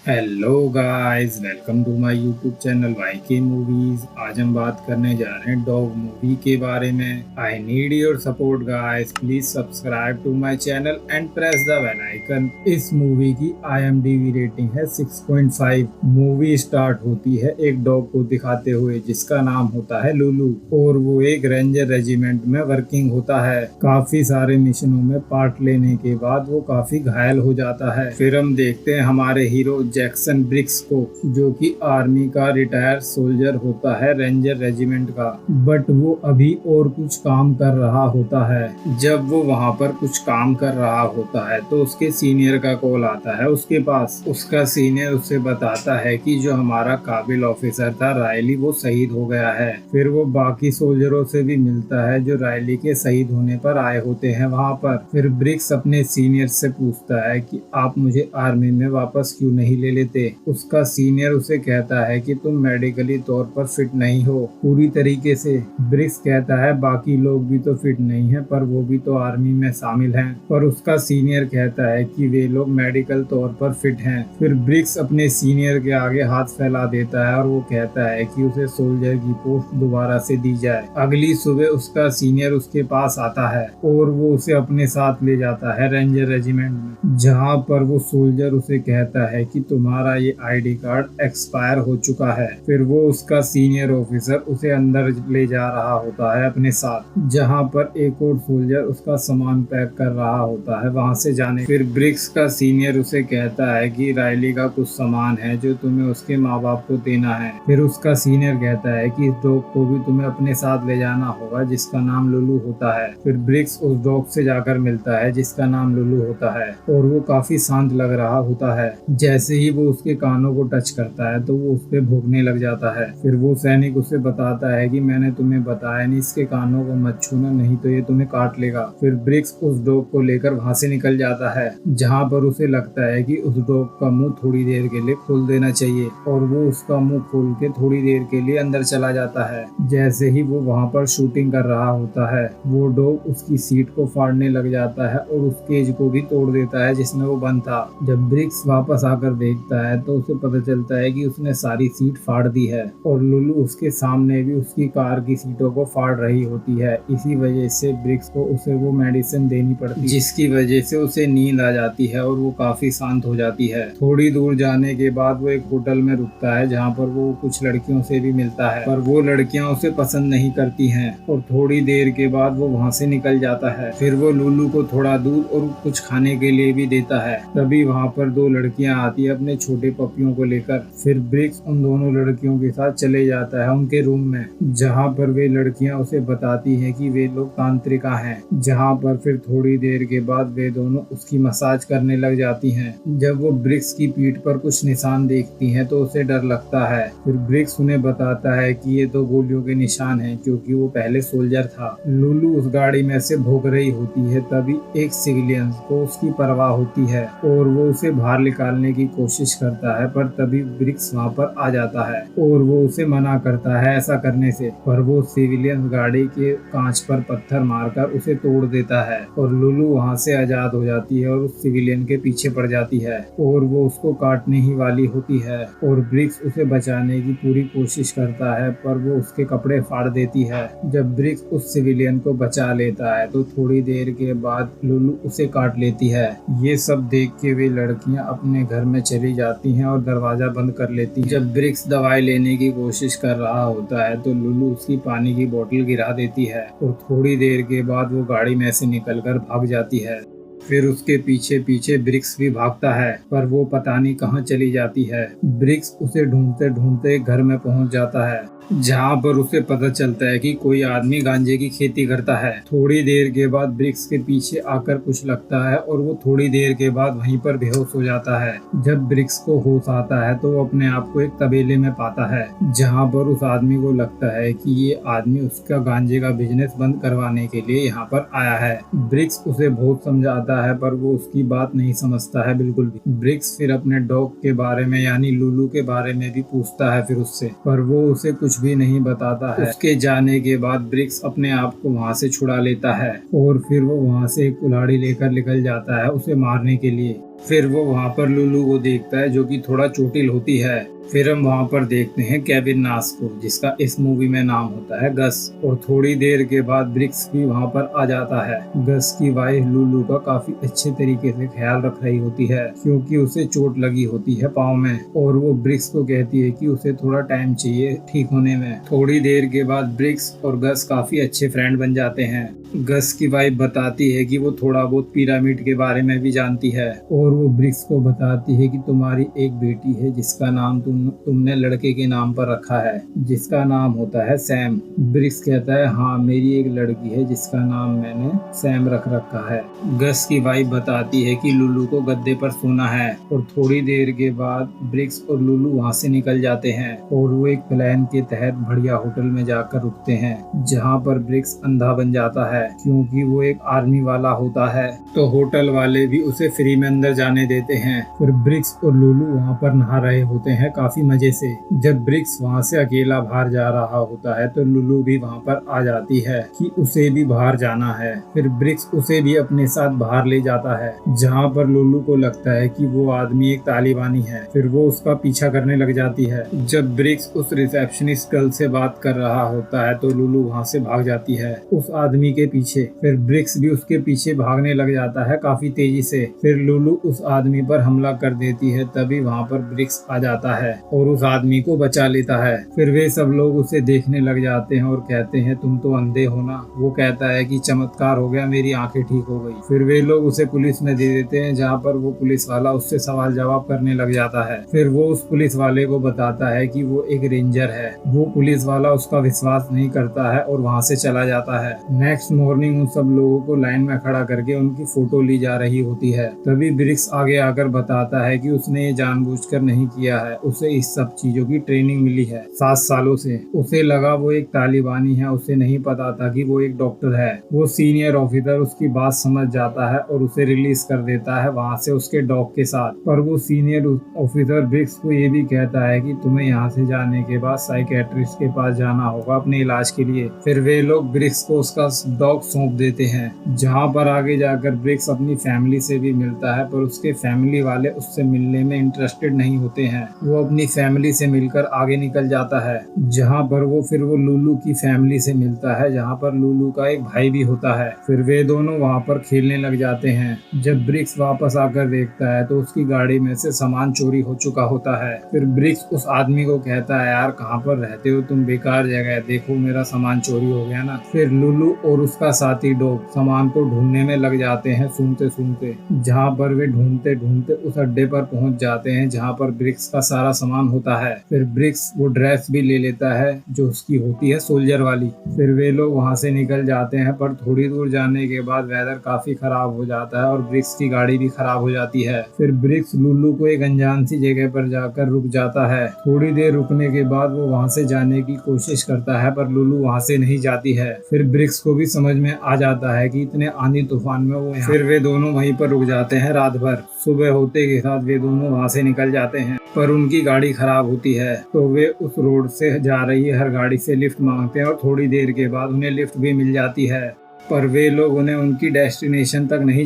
Hello guys, welcome to my YouTube channel Y K movies. आज हम बात करने जा रहे हैं डॉग मूवी के बारे में। I need your support guys, please subscribe to my channel and press the bell icon. इस मूवी की IMDb रेटिंग है 6.5। मूवी स्टार्ट होती है एक डॉग को दिखाते हुए जिसका नाम होता है लुलू और वो एक रेंजर रेजिमेंट में वर्किंग होता है। काफी सारे मिशनों में पार्ट लेने के बाद वो काफी घायल हो जाता है। फिर हम देखते हैं हमारे हीरो जैक्सन ब्रिक्स को, जो कि आर्मी का रिटायर सोल्जर होता है रेंजर रेजिमेंट का, बट वो अभी और कुछ काम कर रहा होता है। जब वो वहाँ पर कुछ काम कर रहा होता है तो उसके सीनियर का कॉल आता है उसके पास। उसका सीनियर उसे बताता है कि जो हमारा काबिल ऑफिसर था रायली, वो शहीद हो गया है। फिर वो बाकी सोल्जरों से भी मिलता है जो रायली के शहीद होने पर आए होते हैं वहाँ पर। फिर ब्रिक्स अपने सीनियर से पूछता है कि आप मुझे आर्मी में वापस क्यों नहीं ले लेते। उसका सीनियर उसे कहता है कि तुम मेडिकली तौर पर फिट नहीं हो पूरी तरीके से। ब्रिक्स कहता है बाकी लोग भी तो फिट नहीं है पर वो भी तो आर्मी में शामिल हैं। पर उसका सीनियर कहता है कि वे लोग मेडिकल तौर पर फिट हैं। फिर ब्रिक्स अपने सीनियर के आगे हाथ फैला देता है और वो कहता है कि उसे सोल्जर की पोस्ट दोबारा से दी जाए। अगली सुबह उसका सीनियर उसके पास आता है और वो उसे अपने साथ ले जाता है रेंजर रेजिमेंट में, जहाँ पर वो सोल्जर उसे कहता है कि तुम्हारा ये ID कार्ड एक्सपायर हो चुका है। फिर वो उसका सीनियर ऑफिसर उसे अंदर ले जा रहा होता है अपने साथ, जहाँ पर एक और सोल्जर उसका सामान पैक कर रहा होता है वहाँ से जाने। फिर ब्रिक्स का सीनियर उसे कहता है कि रायली का कुछ सामान है जो तुम्हें उसके माँ बाप को देना है। फिर उसका सीनियर कहता है कि इस डॉग को भी तुम्हें अपने साथ ले जाना होगा जिसका नाम लुलू होता है। फिर ब्रिक्स उस डॉग से जाकर मिलता है जिसका नाम लुलू होता है और वो काफी शांत लग रहा होता है। जैसे ही वो उसके कानों को टच करता है तो वो उस पे भौंकने लग जाता है। फिर वो सैनिक उसे बताता है कि मैंने तुम्हें बताया नहीं इसके कानों को मत छूना, नहीं तो ये तुम्हें काट लेगा। फिर ब्रिक्स उस डॉग को लेकर वहाँ से निकल जाता है, जहाँ पर उसे लगता है कि उस डॉग का मुंह थोड़ी देर के लिए खोल देना चाहिए और वो उसका मुंह खोल के थोड़ी देर के लिए अंदर चला जाता है। जैसे ही वो वहाँ पर शूटिंग कर रहा होता है वो डॉग उसकी सीट को फाड़ने लग जाता है और उस केज को भी तोड़ देता है जिसमें वो बंद था। जब ब्रिक्स वापस आकर देखता है तो उसे पता चलता है कि उसने सारी सीट फाड़ दी है और लुलू उसके सामने भी उसकी कार की सीटों को फाड़ रही होती है। इसी वजह से ब्रिक्स को उसे वो मेडिसिन देनी पड़ती है जिसकी वजह से उसे नींद आ जाती है और वो काफी शांत हो जाती है। थोड़ी दूर जाने के बाद वो एक होटल में रुकता है जहाँ पर वो कुछ लड़कियों से भी मिलता है, पर वो लड़कियां उसे पसंद नहीं करती हैं और थोड़ी देर के बाद वो वहाँ से निकल जाता है। फिर वो लुलू को थोड़ा दूध और कुछ खाने के लिए भी देता है। तभी वहाँ पर दो लड़कियां आती है अपने छोटे पपियों को लेकर। फिर ब्रिक्स उन दोनों लड़कियों के साथ चले जाता है उनके रूम में, जहाँ पर वे लड़कियां उसे बताती हैं कि वे लोग तांत्रिका हैं। जहाँ पर फिर थोड़ी देर के बाद वे दोनों उसकी मसाज करने लग जाती हैं। जब वो ब्रिक्स की पीठ पर कुछ निशान देखती हैं तो उसे डर लगता है। फिर ब्रिक्स उन्हें बताता है कि ये तो गोलियों के निशान हैं क्योंकि वो पहले सोल्जर था। लुलू उस गाड़ी में से भोग रही होती है, तभी एक सिविलियन को उसकी परवाह होती है और वो उसे बाहर निकालने की कोशिश करता है, पर तभी ब्रिक्स वहाँ पर आ जाता है और वो उसे मना करता है ऐसा करने से। पर वो सिविलियन गाड़ी के कांच पर पत्थर मारकर उसे तोड़ देता है और लुलू वहाँ से आजाद हो जाती है और उस सिविलियन के पीछे पड़ जाती है और वो उसको काटने ही वाली होती है और ब्रिक्स उसे बचाने की पूरी कोशिश करता है, पर वो उसके कपड़े फाड़ देती है। जब ब्रिक्स उस सिविलियन को बचा लेता है तो थोड़ी देर के बाद लुलू उसे काट लेती है। ये सब देख के वे लड़कियां अपने घर में चली जाती हैं और दरवाजा बंद कर लेती हैं। जब ब्रिक्स दवाई लेने की कोशिश कर रहा होता है तो लुलू उसकी पानी की बोतल गिरा देती है और थोड़ी देर के बाद वो गाड़ी में से निकलकर भाग जाती है। फिर उसके पीछे पीछे ब्रिक्स भी भागता है, पर वो पता नहीं कहाँ चली जाती है। ब्रिक्स उसे ढूंढते ढूंढते घर में पहुंच जाता है, जहाँ पर उसे पता चलता है कि कोई आदमी गांजे की खेती करता है। थोड़ी देर के बाद ब्रिक्स के पीछे आकर कुछ लगता है और वो थोड़ी देर के बाद वहीं पर बेहोश हो जाता है। जब ब्रिक्स को होश आता है तो वो अपने आप को एक तबेले में पाता है, जहाँ पर उस आदमी को लगता है कि ये आदमी उसका गांजे का बिजनेस बंद करवाने के लिए यहाँ पर आया है। ब्रिक्स उसे बहुत समझाता है पर वो उसकी बात नहीं समझता है बिल्कुल भी। ब्रिक्स फिर अपने डॉग के बारे में यानी लुलू के बारे में भी पूछता है फिर उससे, पर वो उसे कुछ कुछ भी नहीं बताता है। उसके जाने के बाद ब्रिक्स अपने आप को वहाँ से छुड़ा लेता है और फिर वो वहाँ से एक कुल्हाड़ी लेकर निकल जाता है उसे मारने के लिए। फिर वो वहाँ पर लुलू को देखता है जो कि थोड़ा चोटिल होती है। फिर हम वहाँ पर देखते हैं केविन नाश को, जिसका इस मूवी में नाम होता है गस। और थोड़ी देर के बाद ब्रिक्स भी वहाँ पर आ जाता है। गस की वाइफ लुलू का काफी अच्छे तरीके से ख्याल रख रही होती है क्योंकि उसे चोट लगी होती है पाँव में, और वो ब्रिक्स को कहती है कि उसे थोड़ा टाइम चाहिए ठीक होने में। थोड़ी देर के बाद ब्रिक्स और गस काफी अच्छे फ्रेंड बन जाते हैं। गस की वाइफ बताती है कि वो थोड़ा बहुत पिरामिड के बारे में भी जानती है, और वो ब्रिक्स को बताती है कि तुम्हारी एक बेटी है जिसका नाम तुमने लड़के के नाम पर रखा है, जिसका नाम होता है सैम। ब्रिक्स कहता है हाँ, मेरी एक लड़की है जिसका नाम मैंने सैम रख रखा है। गस की वाइफ बताती है कि लुलू को गद्दे पर सोना है, और थोड़ी देर के बाद ब्रिक्स और लुलू वहाँ से निकल जाते हैं और वो एक प्लान के तहत बढ़िया होटल में जाकर रुकते हैं, जहाँ पर ब्रिक्स अंधा बन जाता है क्योंकि वो एक आर्मी वाला होता है। तो होटल वाले भी उसे फ्री में अंदर जाने देते हैं। फिर ब्रिक्स और लुलू वहाँ पर नहा रहे होते हैं काफी मजे से। जब ब्रिक्स वहाँ से अकेला बाहर जा रहा होता है तो लुलू भी वहाँ पर आ जाती है कि उसे भी बाहर जाना है। फिर ब्रिक्स उसे भी अपने साथ बाहर ले जाता है, जहाँ पर लुलू को लगता है कि वो आदमी एक तालिबानी है। फिर वो उसका पीछा करने लग जाती है। जब ब्रिक्स उस रिसेप्शनिस्ट गर्ल से बात कर रहा होता है तो लुलू वहाँ से भाग जाती है उस आदमी के पीछे। फिर ब्रिक्स भी उसके पीछे भागने लग जाता है काफी तेजी से। फिर लुलू उस आदमी पर हमला कर देती है, तभी वहाँ पर ब्रिक्स आ जाता है और उस आदमी को बचा लेता है। फिर वे सब लोग उसे देखने लग जाते हैं और कहते हैं तुम तो अंधे हो ना। वो कहता है कि चमत्कार हो गया, मेरी आंखें ठीक हो गई। फिर वे लोग उसे पुलिस में दे देते हैं, जहाँ पर वो पुलिस वाला उससे सवाल जवाब करने लग जाता है। फिर वो उस पुलिस वाले को बताता है कि वो एक रेंजर है। वो पुलिस वाला उसका विश्वास नहीं करता है और वहाँ से चला जाता है। नेक्स्ट मॉर्निंग उन सब लोगों को लाइन में खड़ा करके उनकी फोटो ली जा रही होती है। तभी ब्रिक्स आगे आकर बताता है कि उसने ये जानबूझकर नहीं किया है, उसे इस सब चीजों की ट्रेनिंग मिली है 7 सालों से। उसे लगा वो एक तालिबानी है, उसे नहीं पता था कि वो एक डॉक्टर है। वो सीनियर ऑफिसर उसकी बात समझ जाता है और उसे रिलीज कर देता है वहाँ से उसके डॉग के साथ। पर वो सीनियर ऑफिसर ब्रिक्स को ये भी कहता है कि तुम्हें यहाँ से जाने के बाद साइकेट्रिस्ट के पास जाना होगा अपने इलाज के लिए। फिर वे लोग ब्रिक्स को उसका डॉग सौंप देते हैं, जहाँ पर आगे जाकर ब्रिक्स अपनी फैमिली से भी मिलता है, पर उसके फैमिली वाले उससे मिलने में इंटरेस्टेड नहीं होते हैं। वो अपनी फैमिली से मिलकर आगे निकल जाता है, जहाँ पर फिर वो लुलू की फैमिली से मिलता है, जहाँ पर लुलू का एक भाई भी होता है। फिर वे दोनों वहाँ पर खेलने लग जाते हैं। जब ब्रिक्स वापस आकर देखता है तो उसकी गाड़ी में से सामान चोरी हो चुका होता है। फिर ब्रिक्स उस आदमी को कहता है यार कहाँ पर रहते हो तुम, बेकार जगह है, देखो मेरा सामान चोरी हो गया ना। फिर लुलू और उसका साथी डॉग सामान को ढूंढने में लग जाते हैं सूंघते सूंघते, जहाँ पर वे ढूंढते ढूंढते उस अड्डे पर पहुंच जाते हैं जहाँ पर ब्रिक्स का सारा सामान होता है। फिर ब्रिक्स वो ड्रेस भी ले लेता है जो उसकी होती है सोल्जर वाली। फिर वे लोग वहाँ से निकल जाते हैं, पर थोड़ी दूर जाने के बाद वेदर काफी खराब हो जाता है और ब्रिक्स की गाड़ी भी खराब हो जाती है। फिर ब्रिक्स लुलू को एक अनजान सी जगह पर जाकर रुक जाता है। थोड़ी देर रुकने के बाद वो वहाँ से जाने की कोशिश करता है, पर लुलू वहाँ से नहीं जाती है। फिर ब्रिक्स को भी समझ में आ जाता है कि इतने आंधी तूफान में वो फिर वे दोनों वहीं पर रुक जाते हैं रात भर। सुबह होते के साथ वे दोनों वहाँ से निकल जाते हैं, पर उनकी गाड़ी खराब होती है, तो वे उस रोड से जा रही हर गाड़ी से लिफ्ट मांगते हैं और थोड़ी देर के बाद उन्हें लिफ्ट भी मिल जाती है। पर वे लोग उन्हें उनकी डेस्टिनेशन तक नहीं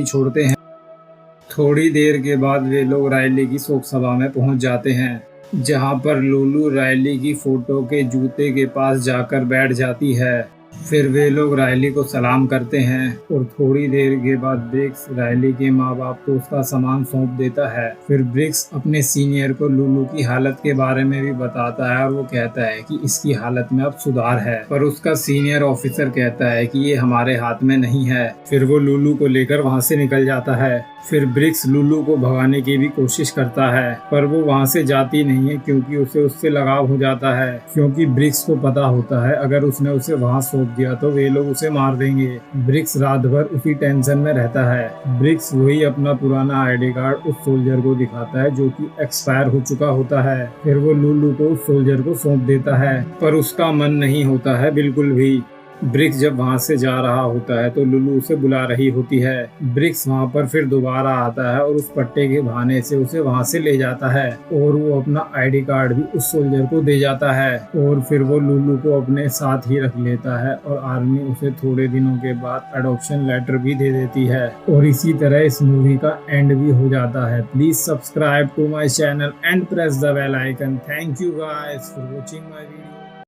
छोड़ते हैं। थोड़ी देर के बाद वे लोग रायली की शोक सभा में पहुंच जाते हैं, जहां पर लुलू रायली की फोटो के जूते के पास जाकर बैठ जाती है। फिर वे लोग रायली को सलाम करते हैं और थोड़ी देर के बाद ब्रिक्स रायली के माँ बाप को उसका सामान सौंप देता है। फिर ब्रिक्स अपने सीनियर को लुलू की हालत के बारे में भी बताता है और वो कहता है कि इसकी हालत में अब सुधार है, पर उसका सीनियर ऑफिसर कहता है कि ये हमारे हाथ में नहीं है। फिर वो लुलू को लेकर वहाँ से निकल जाता है। फिर ब्रिक्स लुलू को भगाने की भी कोशिश करता है, पर वो वहाँ से जाती नहीं है क्योंकि उसे उससे लगाव हो जाता है, क्योंकि ब्रिक्स को पता होता है अगर उसने उसे वहाँ सौंप दिया तो वे लोग उसे मार देंगे। ब्रिक्स रात भर उसी टेंशन में रहता है। ब्रिक्स वही अपना पुराना आईडी कार्ड उस सोल्जर को दिखाता है जो कि एक्सपायर हो चुका होता है। फिर वो लुलू को उस सोल्जर को सौंप देता है, पर उसका मन नहीं होता है बिल्कुल भी। ब्रिक्स जब वहां से जा रहा होता है तो लुलू उसे बुला रही होती है। ब्रिक्स वहां पर फिर दोबारा आता है और उस पट्टे के बहाने से उसे वहां से ले जाता है और वो अपना आईडी कार्ड भी उस सोल्जर को दे जाता है और फिर वो लुलू को अपने साथ ही रख लेता है और आर्मी उसे थोड़े दिनों के बाद अडॉप्शन लेटर भी दे देती है और इसी तरह इस मूवी का एंड भी हो जाता है। Please subscribe to my channel and press the bell icon. Thank you guys for watching my video.